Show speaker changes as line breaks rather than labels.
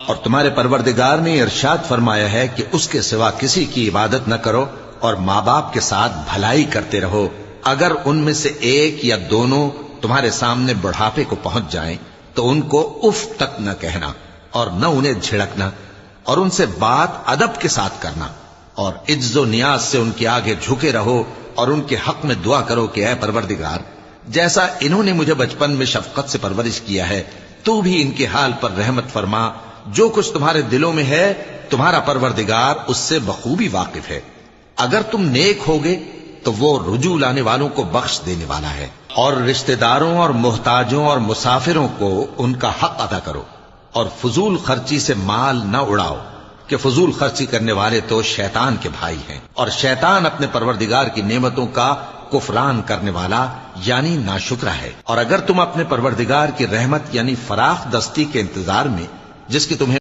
اور تمہارے پروردگار نے ارشاد فرمایا ہے کہ اس کے سوا کسی کی عبادت نہ کرو اور ماں باپ کے ساتھ بھلائی کرتے رہو. اگر ان میں سے ایک یا دونوں تمہارے سامنے بڑھاپے کو پہنچ جائیں تو ان کو اف تک نہ کہنا اور نہ انہیں جھڑکنا، اور ان سے بات ادب کے ساتھ کرنا، اور عجز و نیاز سے ان کے آگے جھکے رہو اور ان کے حق میں دعا کرو کہ اے پروردگار، جیسا انہوں نے مجھے بچپن میں شفقت سے پرورش کیا ہے تو بھی ان کے حال پر رحمت فرما. جو کچھ تمہارے دلوں میں ہے تمہارا پروردگار اس سے بخوبی واقف ہے. اگر تم نیک ہوگے تو وہ رجوع لانے والوں کو بخش دینے والا ہے. اور رشتہ داروں اور محتاجوں اور مسافروں کو ان کا حق ادا کرو، اور فضول خرچی سے مال نہ اڑاؤ کہ فضول خرچی کرنے والے تو شیطان کے بھائی ہیں، اور شیطان اپنے پروردگار کی نعمتوں کا کفران کرنے والا یعنی ناشکرا ہے. اور اگر تم اپنے پروردگار کی رحمت یعنی فراخ دستی کے انتظار میں، جس کی تمہیں